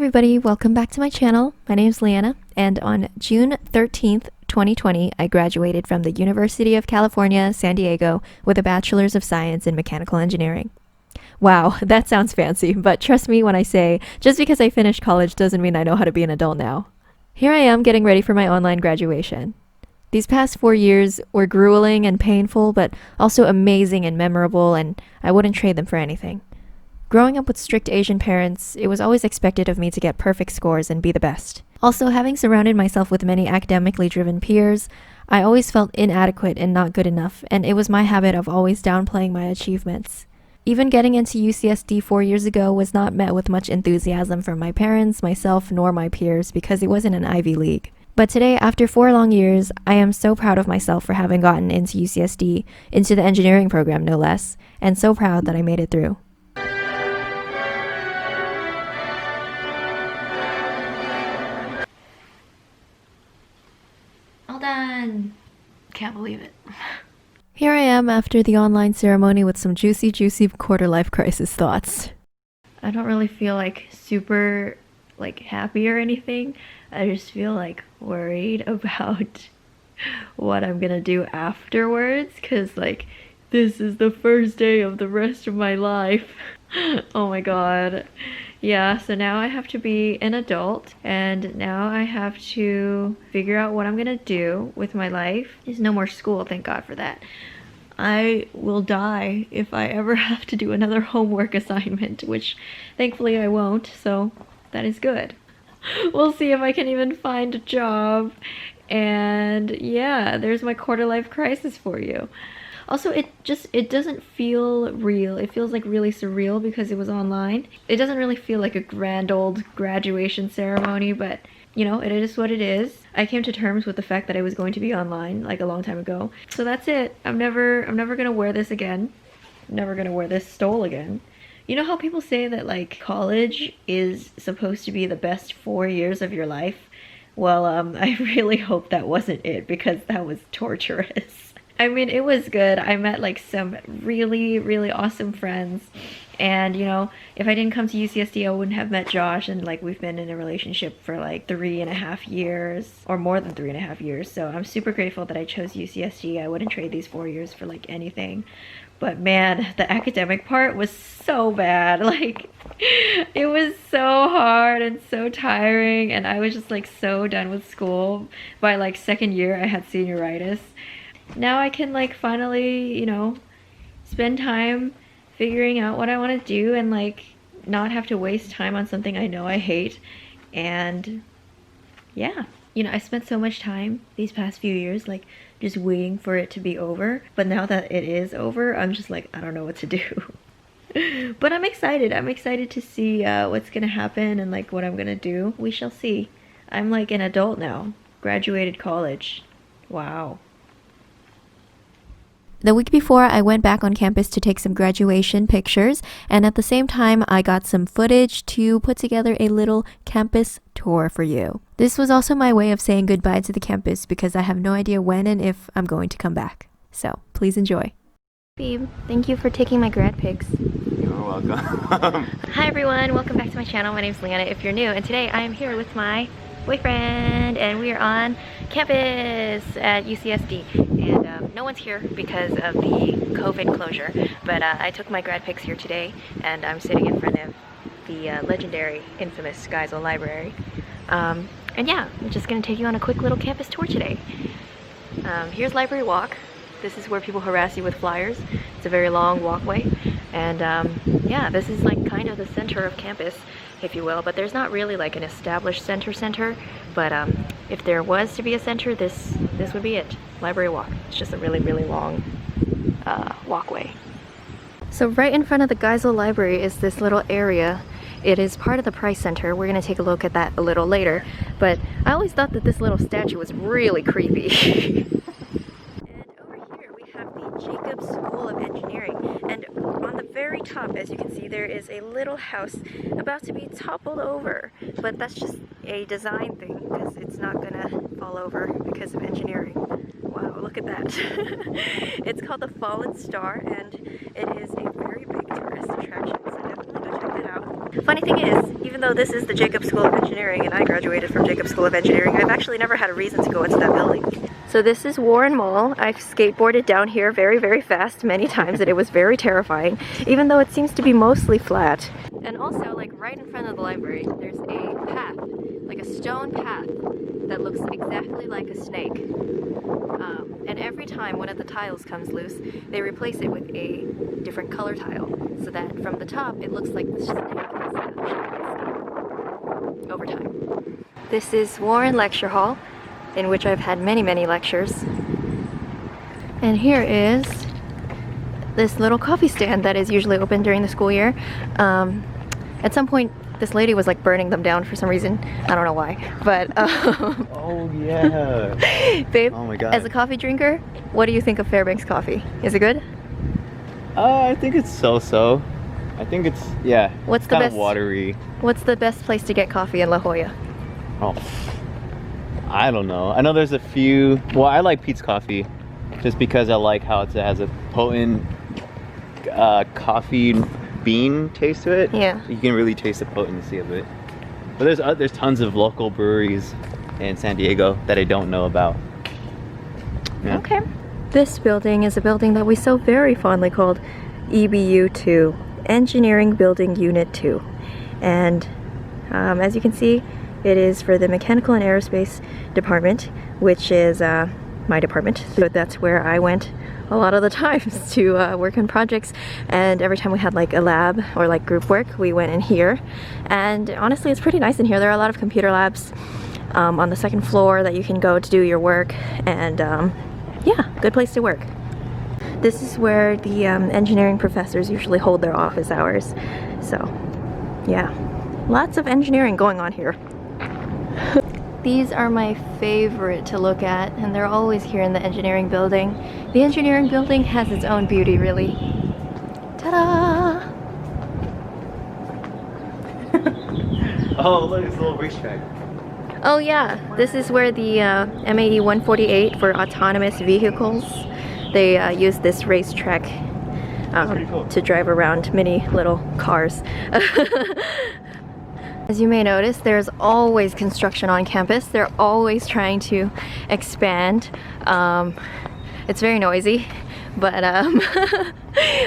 everybody, welcome back to my channel. My name is Leanna, and on June 13th, 2020, I graduated from the University of California, San Diego with a Bachelor's of Science in Mechanical Engineering. Wow, that sounds fancy, but trust me when I say, just because I finished college doesn't mean I know how to be an adult now. Here I am getting ready for my online graduation. These past 4 years were grueling and painful, but also amazing and memorable, and I wouldn't trade them for anything. Growing up with strict Asian parents, it was always expected of me to get perfect scores and be the best. Also, having surrounded myself with many academically driven peers, I always felt inadequate and not good enough, and it was my habit of always downplaying my achievements. Even getting into UCSD 4 years ago was not met with much enthusiasm from my parents, myself, nor my peers because it wasn't an Ivy League. But today, after 4 long years, I am so proud of myself for having gotten into UCSD, into the engineering program no less, and so proud that I made it through. All done! Can't believe it. Here I am after the online ceremony with some juicy quarter-life crisis thoughts. I don't really feel super happy or anything. I just feel worried about what I'm gonna do afterwards, cause this is the first day of the rest of my life. Oh my god. Yeah, so now I have to be an adult, and now I have to figure out what I'm gonna do with my life. There's no more school, thank God for that. I will die if I ever have to do another homework assignment, which thankfully I won't, so that is good. We'll see if I can even find a job. And yeah, there's my quarter life crisis for you. Also, it doesn't feel real. It feels really surreal because it was online. It doesn't really feel like a grand old graduation ceremony, but you know, it is what it is. I came to terms with the fact that I was going to be online a long time ago. So that's it. I'm never gonna wear this again. I'm never gonna wear this stole again. You know how people say that college is supposed to be the best 4 years of your life? Well, I really hope that wasn't it, because that was torturous. I mean, it was good. I met some really awesome friends, and you know, if I didn't come to UCSD, I wouldn't have met Josh, and we've been in a relationship for 3.5 years, or more than 3.5 years. So I'm super grateful that I chose UCSD. I wouldn't trade these 4 years for anything. But man, the academic part was so bad. It was so hard and so tiring, and I was just so done with school. By second year, I had senioritis. Now I can finally, you know, spend time figuring out what I want to do and not have to waste time on something I know I hate. And yeah, you know, I spent so much time these past few years just waiting for it to be over, but now that it is over, I'm just I don't know what to do. But I'm excited to see what's gonna happen and what I'm gonna do. We shall see. I'm an adult now, graduated college. Wow. The week before, I went back on campus to take some graduation pictures, and at the same time, I got some footage to put together a little campus tour for you. This was also my way of saying goodbye to the campus because I have no idea when and if I'm going to come back. So, please enjoy. Babe, thank you for taking my grad pics. You're welcome. Hi everyone, welcome back to my channel. My name is Leanna if you're new, and today I am here with my boyfriend, and we are on campus at UCSD, and no one's here because of the COVID closure, but I took my grad pics here today, and I'm sitting in front of the legendary, infamous Geisel Library, and yeah, I'm just gonna take you on a quick little campus tour today. Here's Library Walk. This is where people harass you with flyers. It's a very long walkway, and yeah, this is kind of the center of campus, if you will, but there's not really an established center, but if there was to be a center, this would be it. Library Walk. It's just a really long walkway. So right in front of the Geisel Library is this little area. It is part of the Price Center. We're gonna take a look at that a little later, but I always thought that this little statue was really creepy. Jacobs School of Engineering, and on the very top, as you can see, there is a little house about to be toppled over, but that's just a design thing because it's not gonna fall over because of engineering. Wow, look at that. It's called the Fallen Star, and it is a very big tourist attraction, so definitely go check it out. Funny thing is, even though this is the Jacobs School of Engineering and I graduated from Jacobs School of Engineering, I've actually never had a reason to go into that building. So this is Warren Mall. I've skateboarded down here very, very fast many times and it was very terrifying, even though it seems to be mostly flat. And also, like right in front of the library, there's a path, like a stone path that looks exactly like a snake. And every time one of the tiles comes loose, they replace it with a different color tile, so that from the top it looks like the snake is over time. This is Warren Lecture Hall, in which I've had many, many lectures. And here is this little coffee stand that is usually open during the school year. At some point, this lady was like burning them down for some reason. I don't know why, but Oh yeah. Babe, oh my god. as a coffee drinker, what do you think of Fairbanks coffee? Is it good? I think it's so-so. I think it's, yeah, What's it's the kind best of watery. What's the best place to get coffee in La Jolla? Oh, I don't know. I know there's a few. Well, I like Pete's Coffee just because I like how it has a potent coffee bean taste to it. Yeah. You can really taste the potency of it. But there's tons of local breweries in San Diego that I don't know about. Yeah. Okay. This building is a building that we so very fondly called EBU 2, Engineering Building Unit 2. And as you can see, it is for the Mechanical and Aerospace Department, which is my department. So that's where I went a lot of the times to work on projects, and every time we had like a lab or like group work, we went in here. And honestly, it's pretty nice in here. There are a lot of computer labs on the second floor that you can go to do your work, and yeah, good place to work. This is where the engineering professors usually hold their office hours. So yeah, lots of engineering going on here. These are my favorite to look at, and they're always here in the engineering building. The engineering building has its own beauty, really. Ta-da! Oh, look, it's a little racetrack. Oh yeah, this is where the MAE 148 for autonomous vehicles, they use this racetrack cool. to drive around many little cars. As you may notice, there's always construction on campus. They're always trying to expand. It's very noisy, but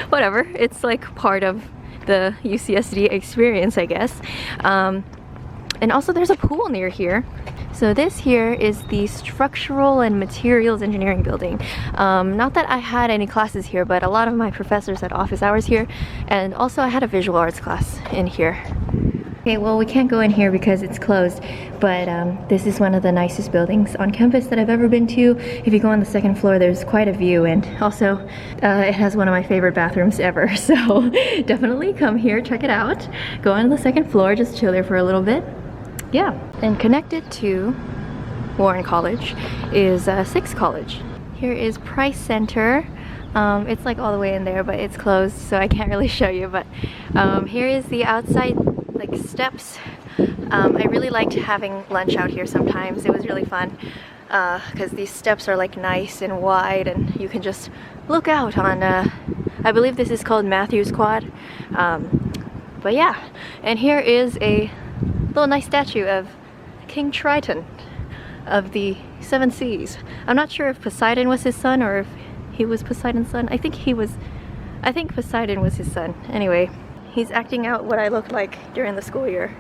whatever. It's like part of the UCSD experience, I guess. And also there's a pool near here. So this here is the Structural and Materials Engineering building. Not that I had any classes here, but a lot of my professors had office hours here. And also I had a visual arts class in here. Okay, well we can't go in here because it's closed, but this is one of the nicest buildings on campus that I've ever been to. If you go on the second floor, there's quite a view, and also it has one of my favorite bathrooms ever, so definitely come here, check it out. Go on the second floor, just chill there for a little bit. Yeah, and connected to Warren College is Sixth College. Here is Price Center. It's like all the way in there, but it's closed, so I can't really show you, but here is the outside like steps. I really liked having lunch out here sometimes. It was really fun because these steps are like nice and wide, and you can just look out on I believe this is called Matthews Quad. But yeah, and here is a little nice statue of King Triton of the Seven Seas. I'm not sure if Poseidon was his son or if he was Poseidon's son. I think Poseidon was his son. Anyway, he's acting out what I looked like during the school year.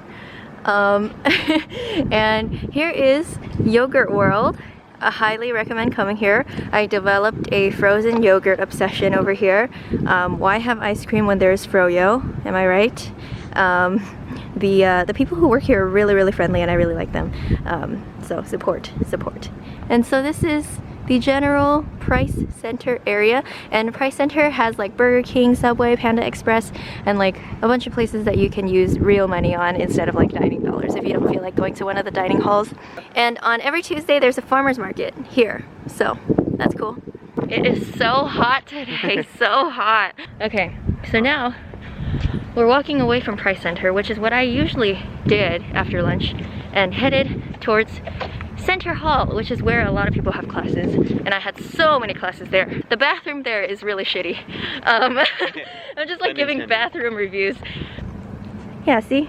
And here is Yogurt World. I highly recommend coming here. I developed a frozen yogurt obsession over here. Why have ice cream when there's froyo? Am I right? The people who work here are really, really friendly, and I really like them. So support. And so this is the general Price Center area, and Price Center has like Burger King, Subway, Panda Express, and like a bunch of places that you can use real money on instead of like dining dollars if you don't feel like going to one of the dining halls. And on every Tuesday there's a farmer's market here, so that's cool. It is so hot today, so hot. Okay, so now we're walking away from Price Center, which is what I usually did after lunch, and headed towards Center Hall, which is where a lot of people have classes, and I had so many classes there. The bathroom there is really shitty. I'm just like giving bathroom reviews. Yeah, see?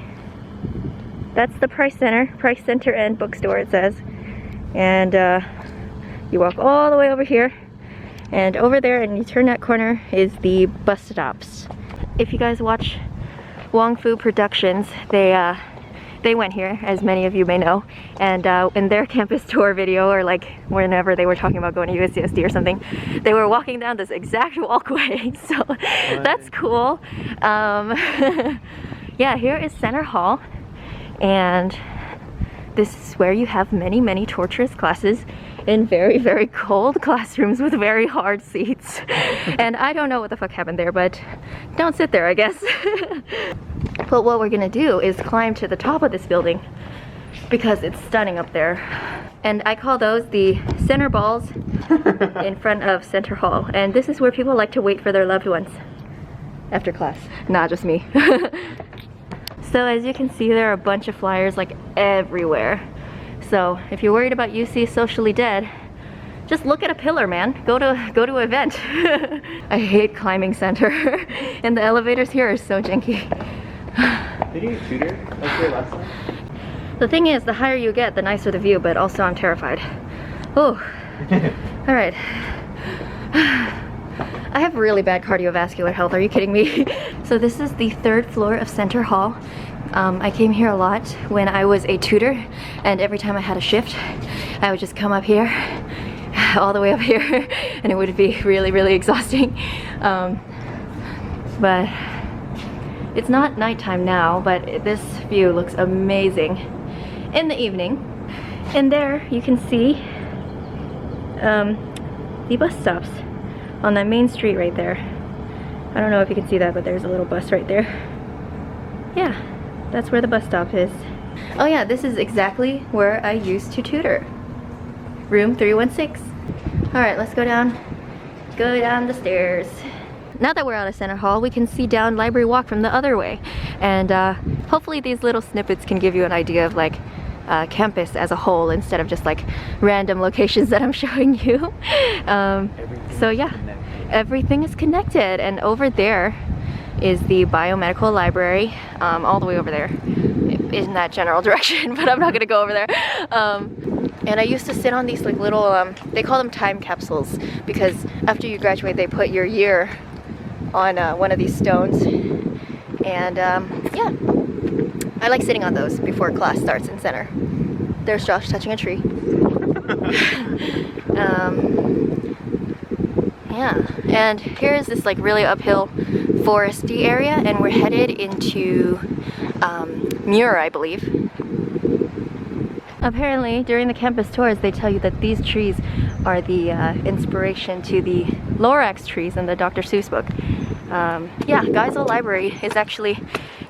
That's the Price Center and bookstore, it says. And you walk all the way over here, and over there, and you turn that corner is the bus stops. If you guys watch Wong Fu Productions, they went here, as many of you may know, and in their campus tour video, or like whenever they were talking about going to UCSD or something, they were walking down this exact walkway, so that's cool. Yeah, here is Center Hall, and this is where you have many torturous classes in very cold classrooms with very hard seats. And I don't know what the fuck happened there, but don't sit there, I guess. But what we're gonna do is climb to the top of this building because it's stunning up there. And I call those the center balls in front of Center Hall. And this is where people like to wait for their loved ones after class. Not just me. So as you can see, there are a bunch of flyers like everywhere. So if you're worried about UC socially dead, just look at a pillar, man. Go to an event. I hate climbing center. And the elevators here are so janky. Did you tutor like here last time? The thing is, the higher you get, the nicer the view, but also I'm terrified. Oh. Alright. I have really bad cardiovascular health, are you kidding me? So this is the 3rd floor of Center Hall. I came here a lot when I was a tutor, and every time I had a shift, I would just come up here, all the way up here, and it would be really exhausting. But it's not nighttime now, but this view looks amazing in the evening. And there you can see the bus stops on that main street right there. I don't know if you can see that, but there's a little bus right there. Yeah, that's where the bus stop is. Oh yeah, this is exactly where I used to tutor. Room 316. Alright, let's go down the stairs. Now that we're out of Center Hall, we can see down Library Walk from the other way. And hopefully these little snippets can give you an idea of like campus as a whole instead of just like random locations that I'm showing you. So yeah, everything is connected, and over there is the biomedical library, all the way over there in that general direction, but I'm not gonna go over there. And I used to sit on these like little, they call them time capsules, because after you graduate they put your year on one of these stones. And yeah, I like sitting on those before class starts in center. There's Josh touching a tree. Yeah, and here's this like really uphill foresty area, and we're headed into Muir, I believe. Apparently, during the campus tours, they tell you that these trees are the inspiration to the Lorax trees in the Dr. Seuss book. Yeah, Geisel Library is actually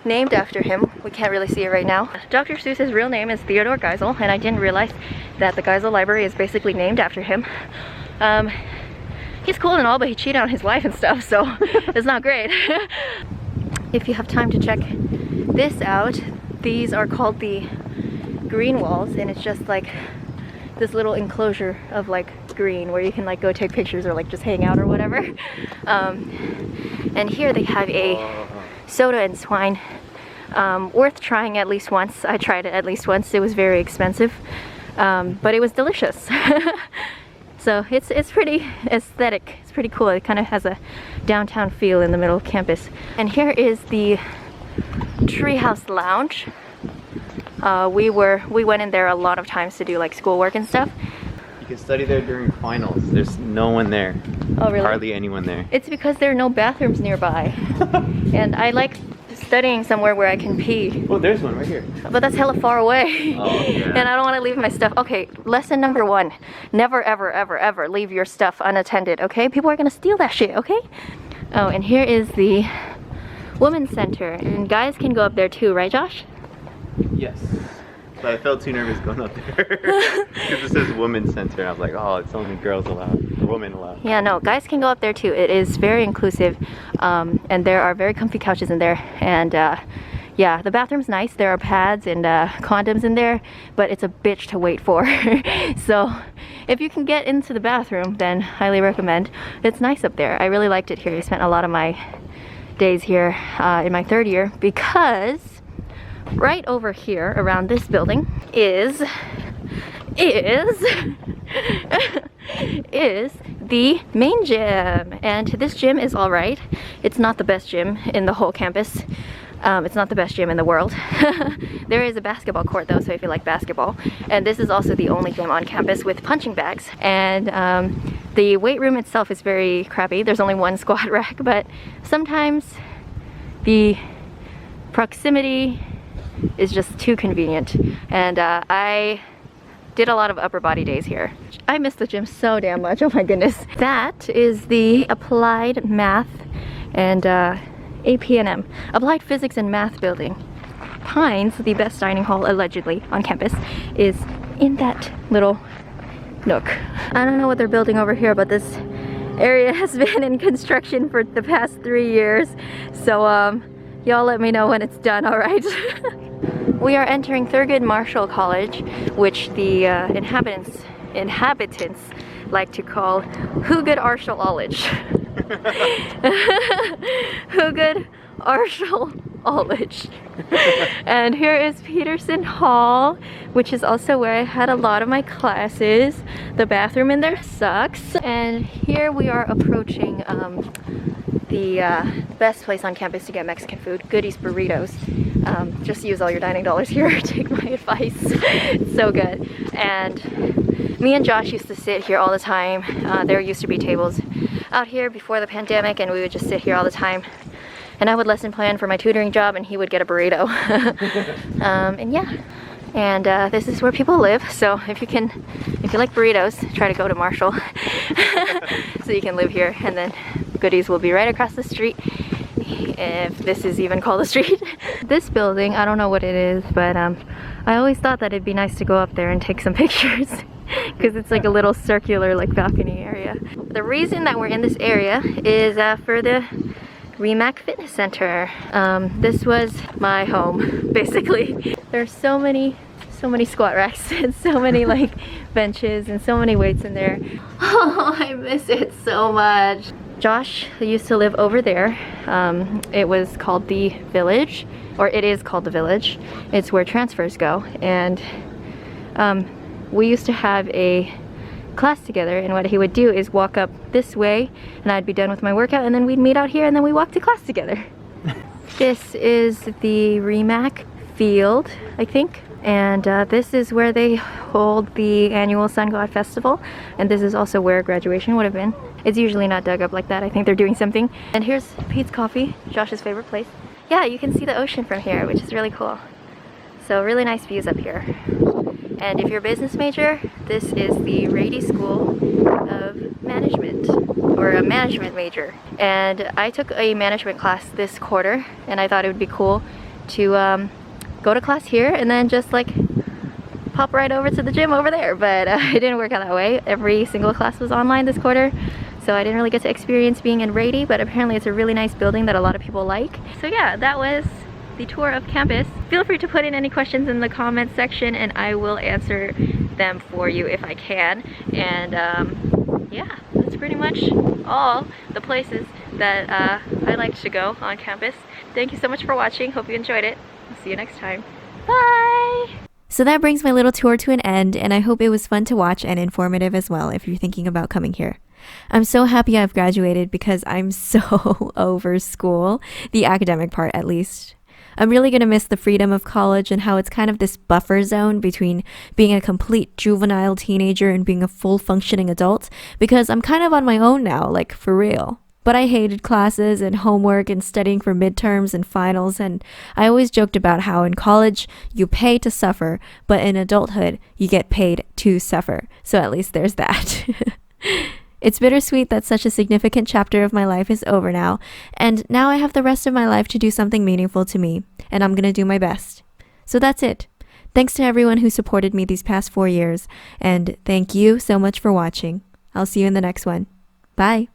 named after him. We can't really see it right now. Dr. Seuss's real name is Theodore Geisel, and I didn't realize that the Geisel Library is basically named after him. He's cool and all, but he cheated on his wife and stuff, so it's not great. If you have time to check this out, these are called the green walls, and it's just like this little enclosure of like green where you can like go take pictures or like just hang out or whatever. And here they have a soda and swine, worth trying at least once. I tried it at least once. It was very expensive, but it was delicious. So it's pretty aesthetic. It's pretty cool. It kind of has a downtown feel in the middle of campus. And here is the Treehouse Lounge. We went in there a lot of times to do like schoolwork and stuff. You can study there during finals. There's no one there. Oh really? Hardly anyone there. It's because there are no bathrooms nearby. And I like studying somewhere where I can pee. Oh, there's one right here. But that's hella far away. Oh, yeah. And I don't want to leave my stuff. Okay, lesson number 1. Never ever leave your stuff unattended, okay? People are gonna steal that shit, okay? Oh, and here is the Women's Center. And guys can go up there too, right Josh? Yes. But I felt too nervous going up there. Because it says Women's Center. And I was like, oh, it's only girls allowed. Women allowed. Yeah, no, guys can go up there too. It is very inclusive. And there are very comfy couches in there. And yeah, the bathroom's nice. There are pads and condoms in there. But it's a bitch to wait for. So if you can get into the bathroom, then highly recommend. It's nice up there. I really liked it here. I spent a lot of my days here in my 3rd year because right over here around this building is the main gym, and this gym is all right. It's not the best gym in the whole campus. It's not the best gym in the world. There is a basketball court though, so if you like basketball. And this is also the only gym on campus with punching bags. And the weight room itself is very crappy. There's only one squat rack, but sometimes the proximity is just too convenient. And I did a lot of upper body days here. I miss the gym so damn much, oh my goodness. That is the applied math and APNM, Applied Physics and Math building. Pines, the best dining hall allegedly on campus, is in that little nook. I don't know what they're building over here, but this area has been in construction for the past 3 years. So y'all let me know when it's done, alright? We are entering Thurgood Marshall College, which the inhabitants like to call Hugad Arshall College. Hugad Arshall College. And here is Peterson Hall, which is also where I had a lot of my classes. The bathroom in there sucks. And here we are approaching the best place on campus to get Mexican food, Goodies Burritos. Just use all your dining dollars here, take my advice. It's so good. And me and Josh used to sit here all the time. There used to be tables out here before the pandemic, and we would just sit here all the time. And I would lesson plan for my tutoring job, and he would get a burrito. And yeah, and this is where people live. So if you like burritos, try to go to Marshall, so you can live here. And then Goodies will be right across the street, if this is even called a street. This building, I don't know what it is, but I always thought that it'd be nice to go up there and take some pictures. Because it's like a little circular like balcony area. The reason that we're in this area is for the Remac Fitness Center. This was my home, basically. There's so many squat racks and so many like benches and so many weights in there. Oh, I miss it so much. Josh used to live over there. It was called the Village, or it is called the Village. It's where transfers go, and we used to have a class together, and what he would do is walk up this way, and I'd be done with my workout, and then we'd meet out here, and then we walk to class together. This is the Remac Field, I think, and this is where they hold the annual Sun God Festival, and this is also where graduation would have been. It's usually not dug up like that. I think they're doing something. And here's Pete's Coffee, Josh's favorite place. Yeah, you can see the ocean from here, which is really cool. So really nice views up here. And if you're a business major, this is the Rady School of Management, or a management major. And I took a management class this quarter, and I thought it would be cool to go to class here and then just like pop right over to the gym over there. But it didn't work out that way. Every single class was online this quarter, so I didn't really get to experience being in Rady, but apparently it's a really nice building that a lot of people like. So yeah, that was the tour of campus. Feel free to put in any questions in the comments section, and I will answer them for you if I can. And yeah, that's pretty much all the places that I like to go on campus. Thank you so much for watching. Hope you enjoyed it. I'll see you next time. Bye! So that brings my little tour to an end, and I hope it was fun to watch and informative as well if you're thinking about coming here. I'm so happy I've graduated because I'm so over school, the academic part at least. I'm really going to miss the freedom of college and how it's kind of this buffer zone between being a complete juvenile teenager and being a full functioning adult, because I'm kind of on my own now, like for real. But I hated classes and homework and studying for midterms and finals, and I always joked about how in college you pay to suffer, but in adulthood you get paid to suffer. So at least there's that. It's bittersweet that such a significant chapter of my life is over now, and now I have the rest of my life to do something meaningful to me, and I'm gonna do my best. So that's it. Thanks to everyone who supported me these past 4 years, and thank you so much for watching. I'll see you in the next one. Bye!